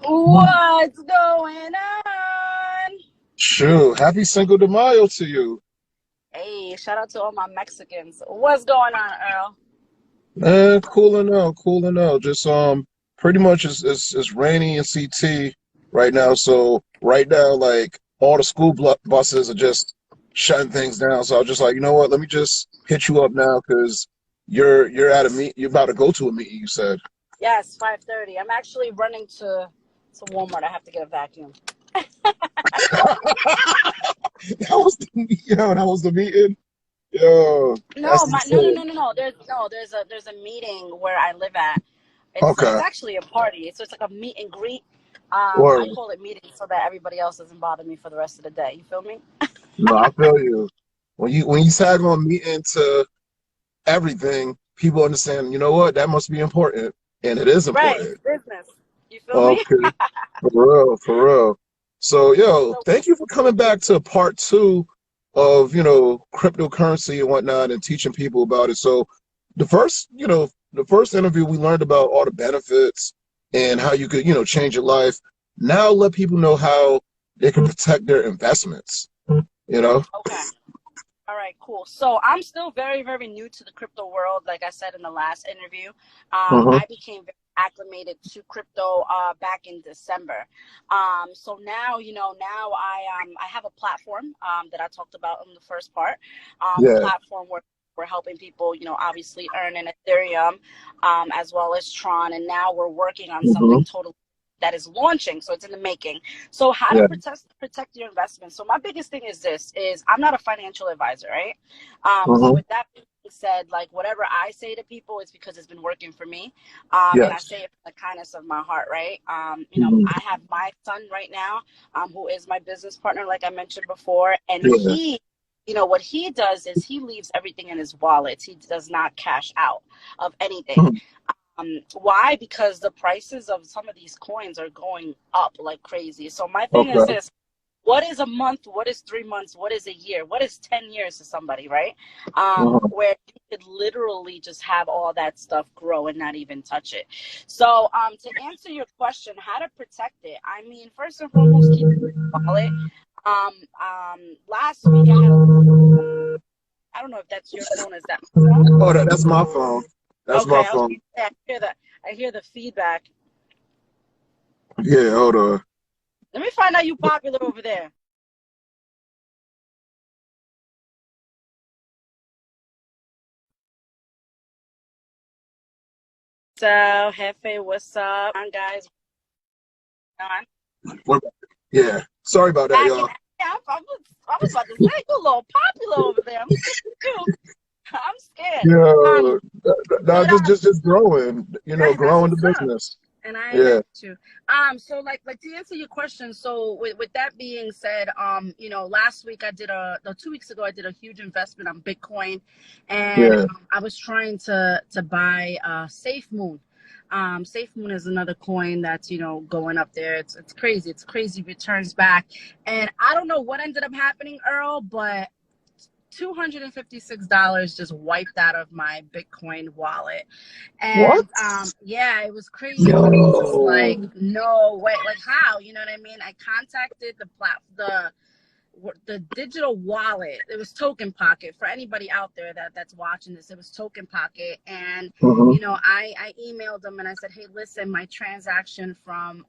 What's going on? Shoot, happy Cinco de Mayo to you. Hey, shout out to all my Mexicans. What's going on, Earl? Cooling out, cooling out. Just pretty much it's rainy in CT right now. So right now, like all the buses are just shutting things down. So I was just like, you know what? Let me just hit you up now because you're at a meet. You're about to go to a meeting. You said. Yes, 5:30. I'm actually running to Walmart. I have to get a vacuum. That was the meeting. Yo, No, that's my no no insane. no no no. There's a meeting where I live at. It's Okay, actually a party. So it's like a meet and greet. I word. call it meeting so that everybody else doesn't bother me for the rest of the day. You feel me? No, I feel you. When you tag on meeting to everything, people understand, you know what, that must be important. And it is Right, it's important. business. You feel me? Okay, for real, for real. So, yo, So thank you for coming back to part two of, cryptocurrency and whatnot and teaching people about it. So the first interview we learned about all the benefits and how you could, change your life. Now let people know how they can protect their investments, you know? okay. All right, cool. So I'm still very, very new to the crypto world. Like I said in the last interview, Hmm. I became very acclimated to crypto back in December. So now, now I have a platform that I talked about in the first part. A Yeah. platform where we're helping people, obviously earn in Ethereum, as well as Tron, and now we're working on Hmm. something totally that is launching, so it's in the making. So how to Yeah. protect your investments. So my biggest thing is this: is I'm not a financial advisor, right? So Hmm. with that being said, like whatever I say to people, it's because it's been working for me, and I Yes. say it from the kindness of my heart, right? Mhm. I have my son right now, who is my business partner, like I mentioned before, and Yeah. what he does is he leaves everything in his wallet. He does not cash out of anything. Mhm. Why? Because the prices of some of these coins are going up like crazy. So my thing is Okay. this: what is a month? What is 3 months? What is a year? What is 10 years to somebody, right? Mhm. Where you could literally just have all that stuff grow and not even touch it. So, to answer your question, how to protect it? I mean, first and foremost, keep it in your wallet. Last week I had a. I don't know if that's your phone. Is that my phone? Oh, that's my phone. That's my Okay, I was. phone. I hear that. I hear the feedback. Yeah, hold on. Let me find out you popular over there. So, Hefe, what's up, guys? On What- Yeah. Sorry about that, acting. y'all. I was about to say you're a little popular over there. I'm scared too. I'm scared. Um, Yeah. No, but just growing, that's growing the what's up. business. And I ain't mad Yeah. at you. So like to answer your question, so with that being said, last week I did no, 2 weeks ago I did a huge investment on Bitcoin, and Yeah. I was trying to buy Safe Moon. Safe Moon is another coin that's going up there. It's crazy. It's crazy returns back, and I don't know what ended up happening, Earl, but $256 just wiped out of my Bitcoin wallet. What? And yeah, it was crazy. Yo. It was just like, no way, like how? You know what I mean? I contacted the digital wallet. It was Token Pocket. For anybody out there that's watching this, it was Token Pocket. And Hmm. I emailed them and I said, hey, listen, my transaction from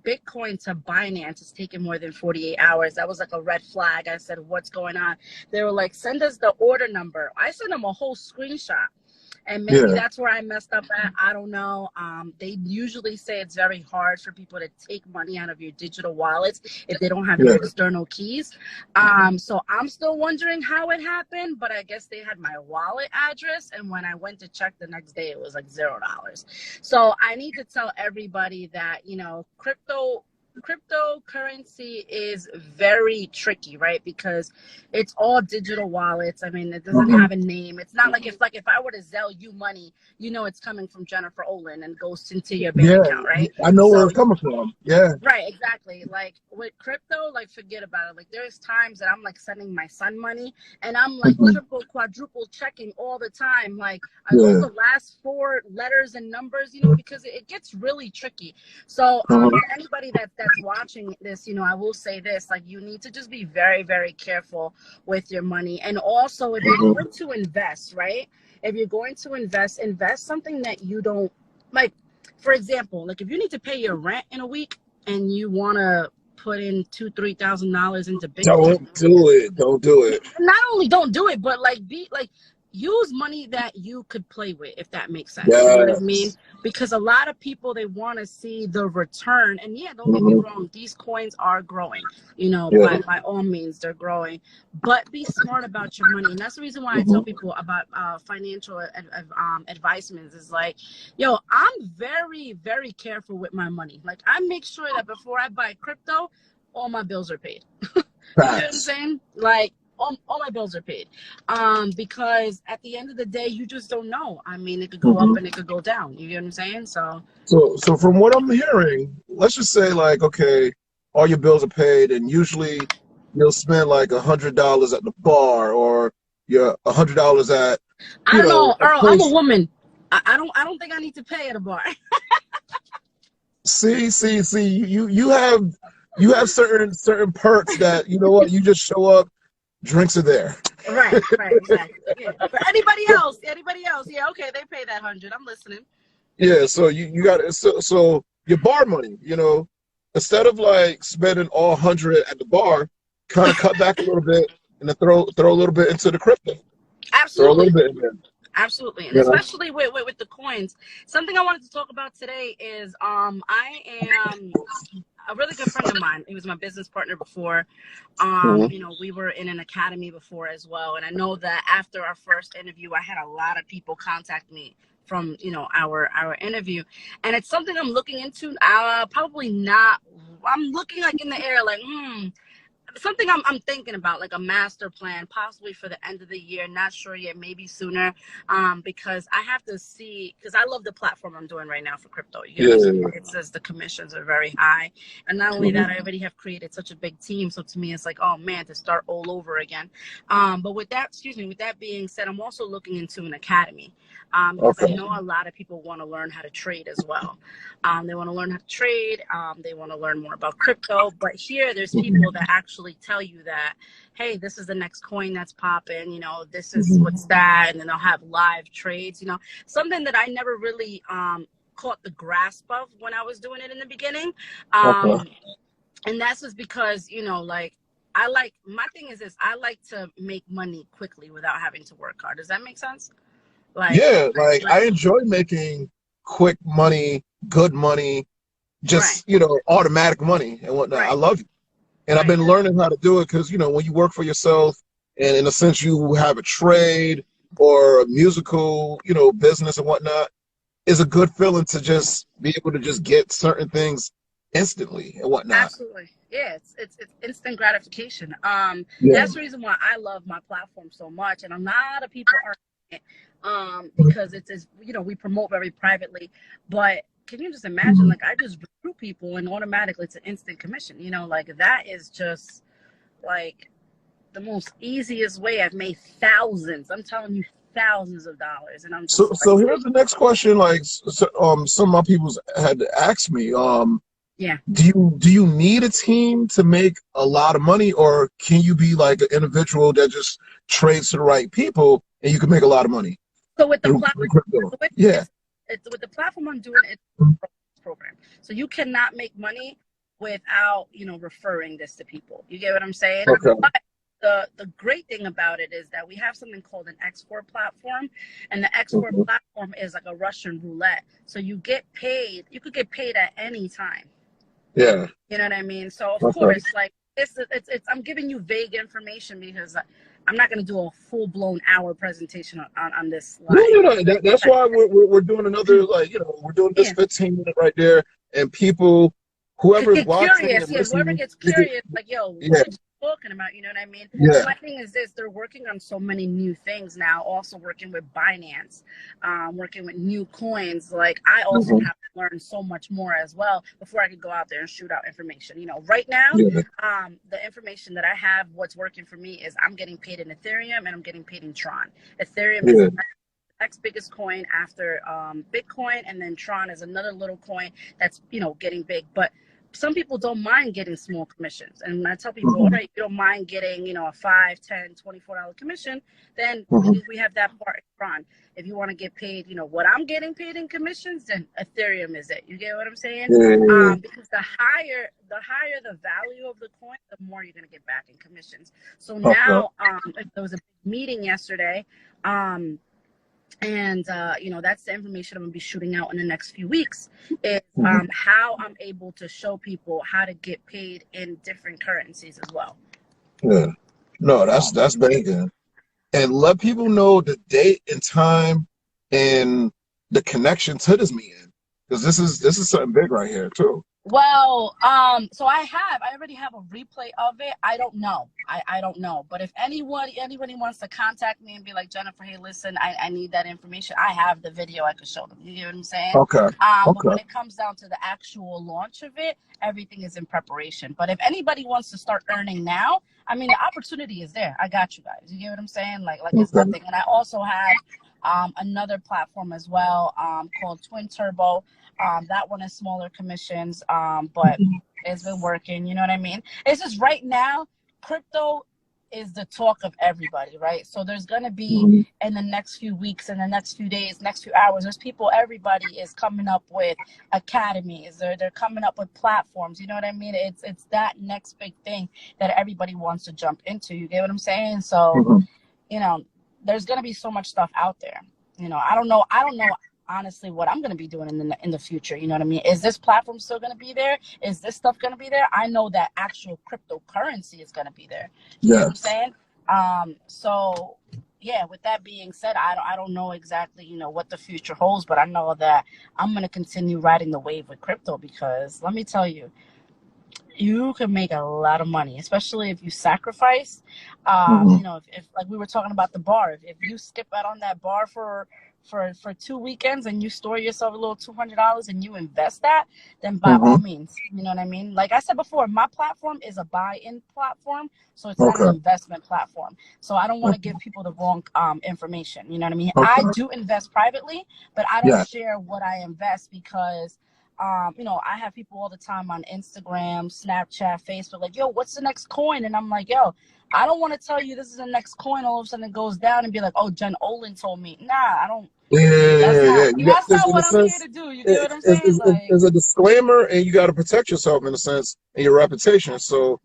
Bitcoin to Binance is taking more than 48 hours. That was like a red flag. I said, what's going on? They were like, send us the order number. I sent them a whole screenshot. And maybe Yeah. that's where I messed up at. I don't know. They usually say it's very hard for people to take money out of your digital wallets if they don't have your Yeah. external keys. So I'm still wondering how it happened, but I guess they had my wallet address. And when I went to check the next day, it was like $0. So I need to tell everybody that, crypto cryptocurrency is very tricky, right? Because it's all digital wallets. I mean, it doesn't Mhm. have a name. It's not like if I were to Zelle you money, you know it's coming from Jennifer Olan and goes into your bank Yeah, account, right? I know where So it's coming from. Yeah. right, exactly. Like with crypto, like forget about it. Like there's times that I'm like sending my son money and I'm like Mhm. triple, quadruple checking all the time. Like are those Yeah. the last four letters and numbers, you know, because it gets really tricky. So Uh-huh. to anybody that's watching this, you know, I will say this, like you need to just be very, very careful with your money. And also if you're going to invest, right? If you're going to invest something that you don't like. For example, like if you need to pay your rent in a week and you want to put in $2,000-3,000 into Bitcoin, Don't do it. Don't do it. not only don't do it, but like be like use money that you could play with, if that makes sense. You know what I mean? Yes. Because a lot of people they want to see the return, and yeah, don't get me Mhm. wrong, these coins are growing. You know, Yeah. by all means, they're growing, but be smart about your money, and that's the reason why I tell Mhm. people about financial advisements. Is like, yo, I'm very very careful with my money. Like I make sure that before I buy crypto, all my bills are paid. You get what I'm Facts. saying? Like all my bills are paid. Because at the end of the day, you just don't know. I mean, it could go up Mhm. and it could go down. You get what I'm saying? So So from what I'm hearing, let's just say like, okay, all your bills are paid, and usually you'll spend like $100 at the bar, or you're $100 at, I you don't know, know, a Earl. I'm a place. woman. I don't think I need to pay at a bar. See, you have certain perks that, you know what, you just show up, drinks are there. Right, exactly. Yeah. For anybody else, yeah, okay, they pay that 100. I'm listening. Yeah, so you got so your bar money, instead of like spending all 100 at the bar, kind of cut back a little bit and then throw a little bit into the crypto. Throw a little Absolutely. bit in there. Absolutely, and You know? especially with the coins. Something I wanted to talk about today is I am a really good friend of mine. He was my business partner before. Mhm. You know, we were in an academy before as well, and I know that after our first interview, I had a lot of people contact me from our interview, and it's something I'm looking into. Probably not. I'm looking like in the air, like something I'm thinking about, like a master plan, possibly for the end of the year. Not sure yet, maybe sooner. Because I have to see, because I love the platform I'm doing right now for crypto. You get what I'm saying? Yeah. It says the commissions are very high, and not only that, Mhm. I already have created such a big team. So to me, it's like, oh man, to start all over again. But with that, excuse me, with that being said, I'm also looking into an academy, because I Okay. know a lot of people want to learn how to trade as well. They want to learn how to trade. They want to learn more about crypto. But here, there's people that actually tell you that, hey, this is the next coin that's popping. You know, this is Mhm. what's that, and then they'll have live trades. You know, something that I never really caught the grasp of when I was doing it in the beginning. Okay. And that's just because like. I like my thing is this. I like to make money quickly without having to work hard. Does that make sense? Like, Yeah, like like I enjoy making quick money, good money, right, just, automatic money and whatnot. I right, love it. And I've right. been learning how to do it because, when you work for yourself and in a sense you have a trade or a musical, business and whatnot, it's a good feeling to just be able to just get certain things instantly and whatnot. Absolutely. Yeah, it's instant gratification. Yeah. That's the reason why I love my platform so much, and a lot of people are it, because it's we promote very privately. But can you just imagine? Like I just recruit people, and automatically it's an instant commission. Like that is just like the most easiest way. I've made thousands. I'm telling you, thousands of dollars, and I'm So just like, so here's the next question. Like, some of my people had asked me, yeah. do you need a team to make a lot of money, or can you be like an individual that just trades to the right people and you can make a lot of money So with the through crypto? so Yeah. it's with the platform I'm doing, it's a program. So you cannot make money without referring this to people. You get what I'm saying? Okay. But the great thing about it is that we have something called an export platform, and the export Mhm. platform is like a Russian roulette. So you get paid. You could get paid at any time. Yeah. You know what I mean? So of Okay. course, like it's I'm giving you vague information because I'm not going to do a full blown hour presentation on this No, live. no, no. That's why we're doing another, like, we're doing this Yeah. 15-minute right there, and people whoever is Get watching curious. and Yeah, whoever listening, gets curious, like, yo, yeah, what are you talking about? You know what I mean? yeah, And my thing is this, they're working on so many new things now, also working with Binance, working with new coins. Like, I also mhm, have to learn so much more as well before I could go out there and shoot out information. You know, right now, yeah, the information that I have, what's working for me is I'm getting paid in Ethereum and I'm getting paid in Tron. Ethereum is yeah, the next biggest coin after Bitcoin, and then Tron is another little coin that's, you know, getting big. But some people don't mind getting small commissions, and when I tell people, all mhm, right, you don't mind getting, you know, a 5, 10, $24 commission, then mhm, we have that part in Tron. If you want to get paid, you know, what I'm getting paid in commissions, then Ethereum is it. You get what I'm saying? yeah, yeah, yeah. Because the higher the value of the coin, the more you're gonna get back in commissions. So Okay. now, there was a meeting yesterday. And you know, that's the information I'm gonna be shooting out in the next few weeks, is Mhm. how I'm able to show people how to get paid in different currencies as well. Yeah. No, So that's bacon. And let people know the date and time and the connection to this meeting. Because this is something big right here too. well, so I already have a replay of it. I don't know. I don't know. But if anybody wants to contact me and be like, Jennifer, hey, listen, I need that information, I have the video I could show them. You get what I'm saying? Okay. But Okay. when it comes down to the actual launch of it, everything is in preparation. But if anybody wants to start earning now, I mean, the opportunity is there. I got you guys. You get what I'm saying? Like it's Okay. nothing. And I also have another platform as well, called Twin Turbo. That one is smaller commissions, but it's been working. You know what I mean? It's just right now, crypto is the talk of everybody, right? So there's gonna be, Mhm. in the next few weeks, in the next few days, next few hours, there's people. Everybody is coming up with academies. They're coming up with platforms. You know what I mean? It's that next big thing that everybody wants to jump into. You get what I'm saying? So, Mhm. you know, there's gonna be so much stuff out there. You know, I don't know honestly what I'm gonna be doing in the future. You know what I mean? Is this platform still gonna be there? Is this stuff gonna be there? I know that actual cryptocurrency is gonna be there. You get what I'm Yes. saying? So yeah, with that being said, I don't know exactly, you know, what the future holds, but I know that I'm gonna continue riding the wave with crypto, because let me tell you, you can make a lot of money, especially if you sacrifice. Mhm. You know, if like we were talking about the bar, if you skip out on that bar for 2 weekends and you store yourself a little $200 and you invest that, then by all Mhm. means, you know what I mean. Like I said before, my platform is a buy-in platform, so it's not an Okay. investment platform. So I don't want to Okay. give people the wrong information. You know what I mean. I Okay. do invest privately, but I don't Yeah. share what I invest, because you know, I have people all the time on Instagram, Snapchat, Facebook, like, yo, what's the next coin? And I'm like, yo, I don't want to tell you this is the next coin. All of a sudden it goes down and be like, oh, Jen Olan told me. Nah, I don't. Yeah, yeah, That's yeah, not. yeah. You got That's this not in a what I'm here sense. to do. You get It, what I'm it's, saying? it's, Like, it's a disclaimer, and you got to protect yourself in a sense and your reputation. So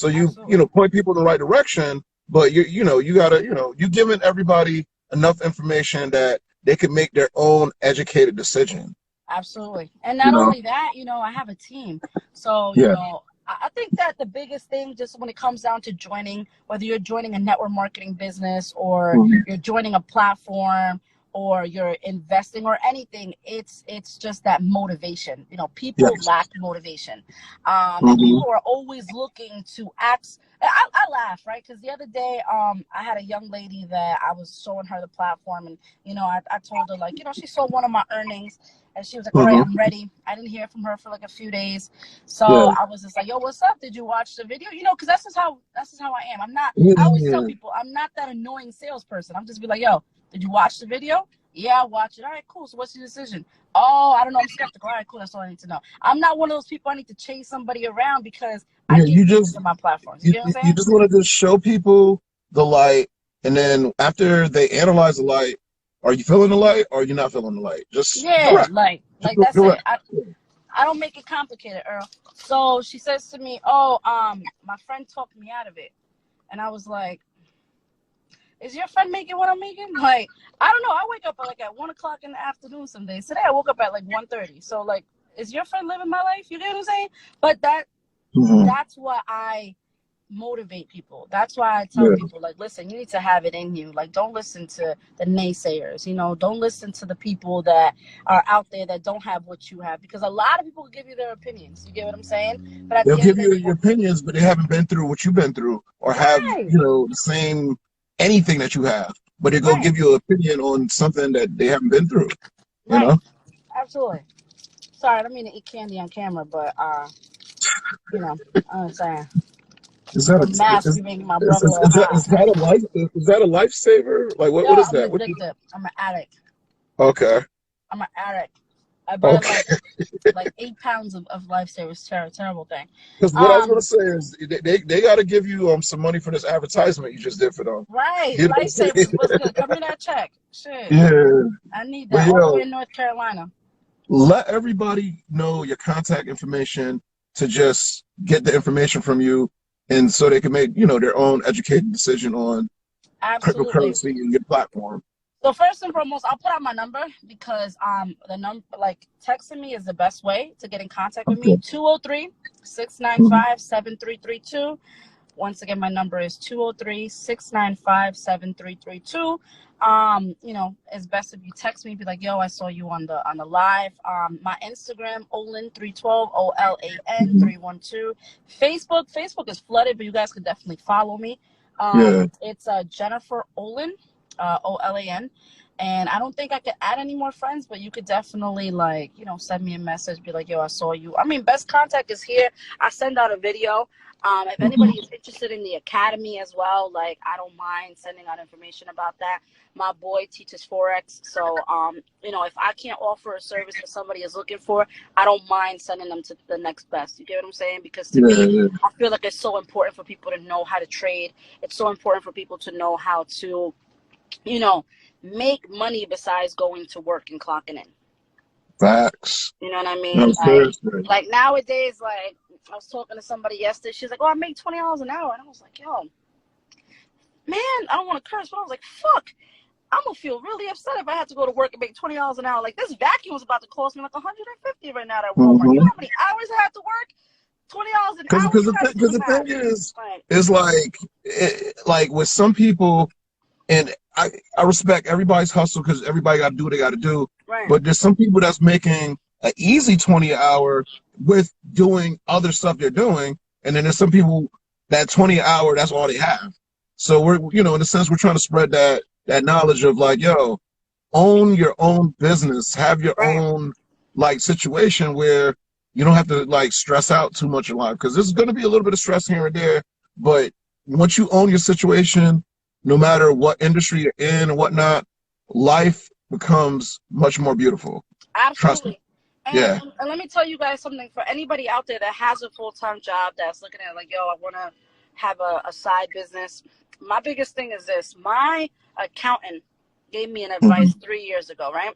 you absolutely, know, point people in the right direction, but you gotta, you giving everybody enough information that they can make their own educated decision. absolutely. And You not know. only that, you know, I have a team. So, you Yeah. know, I think that the biggest thing, just when it comes down to joining, whether you're joining a network marketing business or Mhm. you're joining a platform or you're investing or anything, it's just that motivation. You know, people Yes. lack motivation, and Hmm. people are always looking to act. I laugh, right? Because the other day, I had a young lady that I was showing her the platform, and you know, I told her, like, you know, she saw one of my earnings, and she was like, all right, Hmm. I'm ready. I didn't hear from her for like a few days. So Yeah. I was just like, yo, what's up? Did you watch the video? You know, because that's just how I am. I always tell Yeah. people I'm not that annoying salesperson. I'm just be like, yo, did you watch the video? Yeah, I watched it. All right, cool. So what's your decision? Oh, I don't know. I'm skeptical. All right, cool. That's all I need to know. I'm not one of those people I need to chase somebody around, because I Yeah. get used to my platforms. You get what I'm You saying? just want to just show people the light, and then after they analyze the light, are you feeling the light or are you not feeling the light? Just Yeah, direct. like Just that's it. direct. I don't make it complicated, Earl. So she says to me, oh, my friend talked me out of it. And I was like, is your friend making what I'm making? Like, I don't know. I wake up at 1 o'clock in the afternoon some days. Today I woke up at like 1:30. So is your friend living my life? You get what I'm saying? But Hmm. that's what I motivate people. That's why I tell Yeah. people, like, listen, you need to have it in you. Like, don't listen to the naysayers. Don't listen to the people that are out there that don't have what you have, because a lot of people will give you their opinions. You get what I'm saying? But at They'll the end give of the you day, your opinions, but they haven't been through what you've been through, or have, right, the same anything that you have. But they go right, give you an opinion on something that they haven't been through. You right, know, absolutely. Sorry, I don't mean to eat candy on camera, but I'm saying is that the a mask is be making my breath a little is hot. that a lifesaver? Like Yo, what is I'm that? addicted. I'm an addict. Okay, I'm an addict. I buy okay. like 8 pounds of lifesavers. Terrible thing. Because what I was gonna Um, say is they got to give you some money for this advertisement you just did for them. right, You know what I'm saying? lifesavers. What's good? Come me that check. Shit, Yeah, I need but that all the way in North Carolina. let everybody know your contact information to just get the information from you, and so they can make their own educated decision on Absolutely. cryptocurrency and your platform. So first and foremost, I'll put out my number, because the number, like, texting me is the best way to get in contact with me. Okay. 203-695-7332. Once again, my number is 203-695-7332. It's best if you text me, be like, yo, I saw you on the live. My Instagram, Olan312, Mhm. OLAN312. Facebook is flooded, but you guys could definitely follow me. Yeah. It's Jennifer Olan, Olan. And I don't think I could add any more friends, but you could definitely, like, send me a message, be like, yo, I saw you. I mean, best contact is here. I send out a video. If Mhm. anybody is interested in the academy as well, like, I don't mind sending out information about that. My boy teaches Forex. So, if I can't offer a service that somebody is looking for, I don't mind sending them to the next best. You get what I'm saying? Because to Yeah, me, yeah. I feel like it's so important for people to know how to trade. It's so important for people to know how to, you know, make money besides going to work and clocking in. Facts. You know what I No, mean? seriously. Like nowadays, like, I was talking to somebody yesterday. She's like, "Oh, I make $20 an hour," and I was like, "Yo, man, I don't want to curse, but I was like, fuck, I'm gonna feel really upset if I had to go to work and make $20 an hour. Like, this vacuum was about to cost me like 150 right now at Walmart. You know Mm-hmm. how many hours I had to work? $20 an Because hour. because You the guys thing, do the because the thing math. Right, is like with some people, and I respect everybody's hustle because everybody got to do what they got to do. right, But there's some people that's making an easy 20 an hour with doing other stuff they're doing, and then there's some people that 20 an hour that's all they have. So we're in a sense we're trying to spread that knowledge of like, yo, own your own business, have your right. own like situation where you don't have to like stress out too much in life because there's going to be a little bit of stress here and there, but once you own your situation, no matter what industry you're in and whatnot, life becomes much more beautiful. Trust me. Absolutely. Yeah. And let me tell you guys something. For anybody out there that has a full-time job that's looking at, like, yo, I want to have a side business. My biggest thing is this. My accountant gave me an Mm-hmm. advice 3 years ago, right?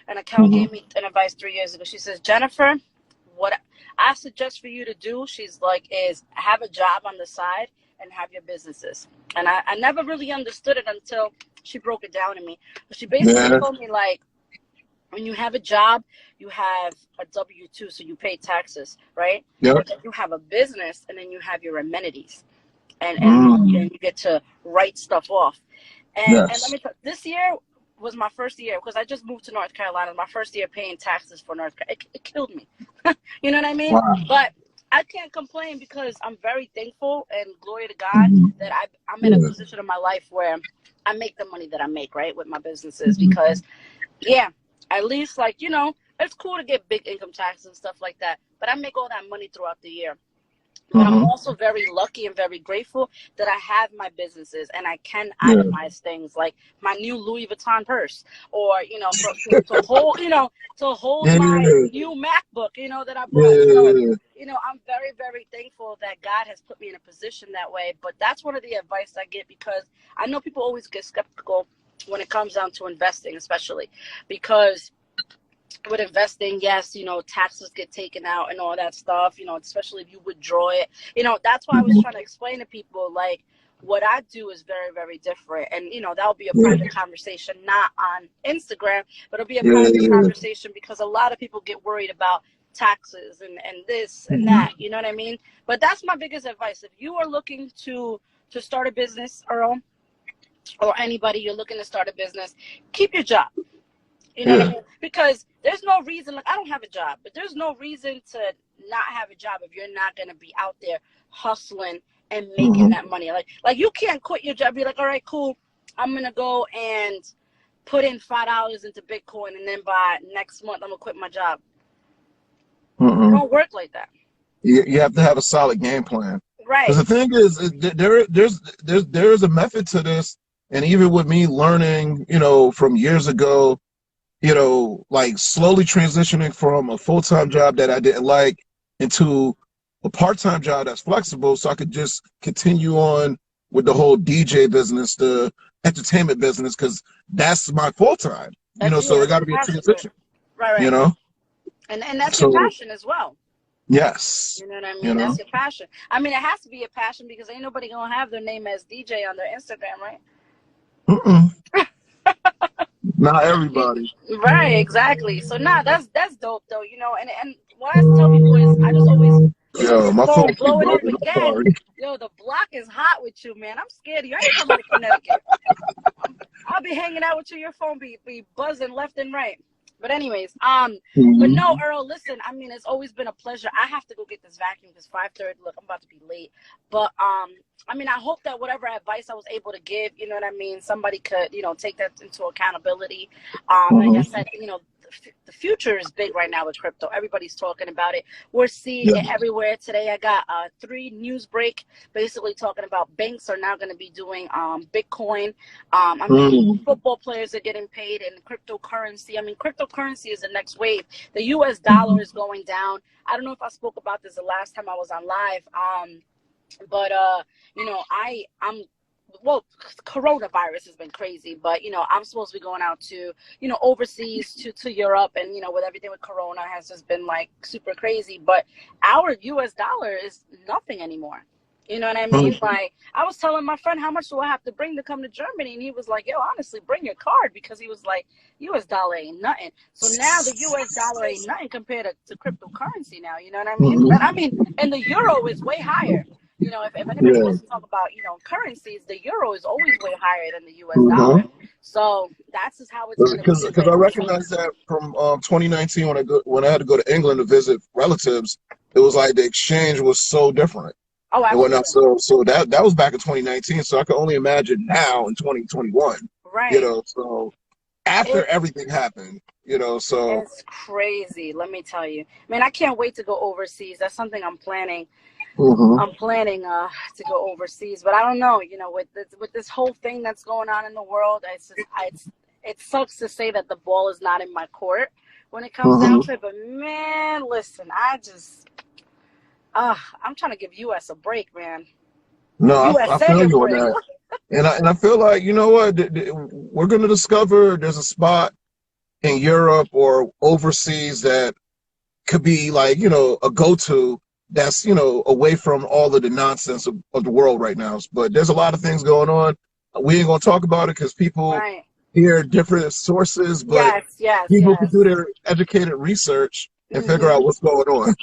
An accountant Mm-hmm. gave me an advice 3 years ago. She says, Jennifer, what I suggest for you to do, she's like, is have a job on the side and have your businesses. And I never really understood it until she broke it down to me. But she basically Yeah. told me, like, when you have a job, you have a W-2, so you pay taxes, right? Yep. But then you have a business, and then you have your amenities, and Mm. you get to write stuff off. And let Yes. me tell you, this year was my first year because I just moved to North Carolina. My first year paying taxes for North Carolina. It killed me. You know what I mean? Wow. But I can't complain because I'm very thankful and glory to God Mm-hmm. that I'm in a Yeah. position in my life where I make the money that I make, right, with my businesses. Mm-hmm. Because, yeah, at least, like, it's cool to get big income taxes and stuff like that. But I make all that money throughout the year. But I'm Mm-hmm. also very lucky and very grateful that I have my businesses and I can Yeah. itemize things like my new Louis Vuitton purse, or to hold to hold Yeah. my Yeah. new MacBook that I bought. So Yeah. I'm very, very thankful that God has put me in a position that way. But that's one of the advice I get, because I know people always get skeptical when it comes down to investing, especially because with investing, yes, taxes get taken out and all that stuff, especially if you witdraw it. That's why I was Mm-hmm. trying to explain to people, like, what I do is very, very different. And, that'll be a Yeah. private conversation, not on Instagram, but it'll be a Yeah. private Yeah. conversation because a lot of people get worried about taxes and this and Mhm. that. You know what I mean? But that's my biggest advice. If you are looking to start a business, Earl, or anybody you're looking to start a business, keep your job. You know what I Yeah. mean? Because there's no reason, like, I don't have a job, but there's no reason to not have a job if you're not going to be out there hustling and making Hmm. that money. Like you can't quit your job, be like, all right, cool, I'm going to go and put in $5 into Bitcoin, and then by next month, I'm going to quit my job. It Hmm. don't work like that. You have to have a solid game plan. Because Right. the thing is, there's a method to this, and even with me learning, from years ago, like slowly transitioning from a full-time job that I didn't like into a part-time job that's flexible, so I could just continue on with the whole DJ business, the entertainment business, because that's my full-time. So it That's got your to be a passion for it. transition. Right, You right. know, And that's your so passion as well. yes, You know what I you mean? know, That's your passion. I mean, it has to be a passion because ain't nobody gonna have their name as DJ on their Instagram, right? Mm-mm. Not everybody. Right, exactly. So nah, that's dope though, and what I tell people is I just always look at Yo, your my phone, phone keep blow it up buzzing. I'm again. sorry. Yo, the block is hot with you, man. I'm scared of you. I ain't coming to Connecticut. I'll be hanging out with you. Your phone be buzzing left and right. But anyways, but no, Mhm. Earl, listen, I mean, it's always been a pleasure. I have to go get this vacuum because 5:30. Look, I'm about to be late. But I mean, I hope that whatever advice I was able to give, you know what I mean, somebody could, take that into accountability. Like I Mhm. said, the future is big right now with crypto. Everybody's talking about it. We're seeing Yeah. it everywhere. Today I got 3 news break basically talking about banks are now going to be doing Bitcoin. I mean, Mm. football players are getting paid in cryptocurrency. I mean, cryptocurrency is the next wave. The U.S. dollar is going down. I don't know if I spoke about this the last time I was on live. But I'm well, coronavirus has been crazy, but I'm supposed to be going out to overseas to Europe, and with everything with Corona has just been like super crazy. But our U.S. dollar is nothing anymore. You know what I mean? Mm. Like, I was telling my friend, how much do I have to bring to come to Germany? And he was like, yo, honestly, bring your card, because he was like, U.S. dollar ain't nothing. So now the U.S. dollar ain't nothing compared to cryptocurrency now. You know what I mean? Mhm. And I mean, and the euro is way higher. If anybody Yeah. wants to talk about, currencies, the euro is always way higher than the US dollar. Mhm. So that's just how it's going to be Because I with recognize that from 2019 when I had to go to England to visit relatives, it was like the exchange was so different oh, and whatnot. absolutely. So that was back in 2019. So I can only imagine now in 2021. Right. So after It's everything happened, so it's crazy, let me tell you. Man, I can't wait to go overseas. That's something I'm planning. hmm I'm planning to go overseas, but I don't know, with this whole thing that's going on in the world, it sucks to say that the ball is not in my court when it comes down hmm to it, but man, listen, I'm trying to give US a break, man. no, I USA feel a you on break. that. And I feel like, you know what, we're going to discover there's a spot in Europe or overseas that could be like, a go-to that's, away from all of the nonsense of the world right now. But there's a lot of things going on. We ain't going to talk about it because people Right. hear different sources, but Yes, yes, people can do yes. their educated research and figure Hmm. out what's going on.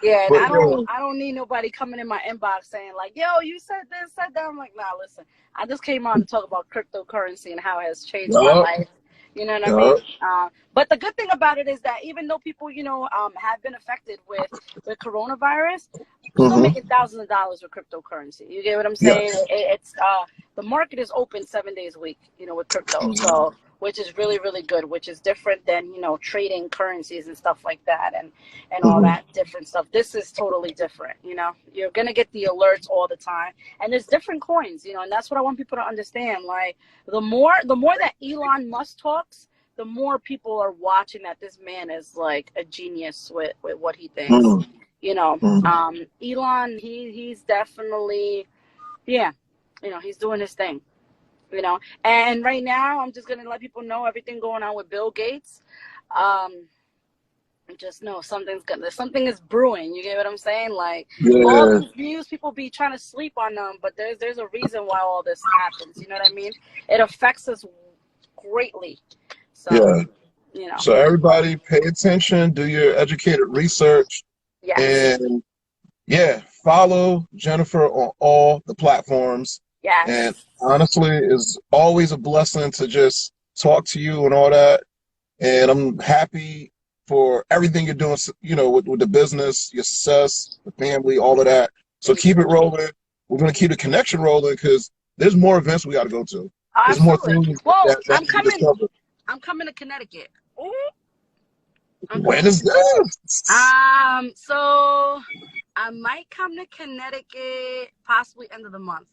Yeah, and But I don't need nobody coming in my inbox saying like, "Yo, you said this, said that." I'm like, "Nah, listen. I just came on to talk about cryptocurrency and how it has changed my yeah, life." You know what I yeah, mean? But the good thing about it is that even though people, have been affected with coronavirus, we're still hmm making thousands of dollars with cryptocurrency. You get what I'm saying? yes. It's the market is open 7 days a week, with crypto. So which is really, really good, which is different than, trading currencies and stuff like that and all hmm that different stuff. This is totally different, You're gonna get the alerts all the time. And there's different coins, and that's what I want people to understand. Like the more that Elon Musk talks, the more people are watching that this man is like a genius with what he thinks. hmm hmm Elon, he's definitely, yeah, he's doing his thing. And right now I'm just gonna let people know everything going on with Bill Gates. Um, just know something is brewing. You get what I'm saying? Like all Yeah, these news, people be trying to sleep on them, but there's a reason why all this happens. You know what I mean? It affects us greatly. So yeah. you know. So everybody pay attention, do your educated research, Yes. and yeah, follow Jennifer on all the platforms. And Yes. honestly, it's always a blessing to just talk to you and all that. And I'm happy for everything you're doing, with the business, your success, the family, all of that. So Thank keep you. it rolling. We're going to keep the connection rolling because there's more events we got to go to. There's more Absolutely. things Well, that can be discovered. I'm coming to Connecticut. Ooh, I'm When coming. is this? So I might come to Connecticut possibly end of the month.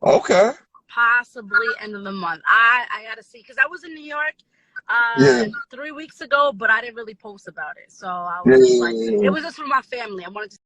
Okay. Possibly end of the month. I gotta see because I was in New York Yeah. 3 weeks ago, but I didn't really post about it. So I Yeah. was just Yeah, like, yeah, it yeah. was just for my family. I wanted to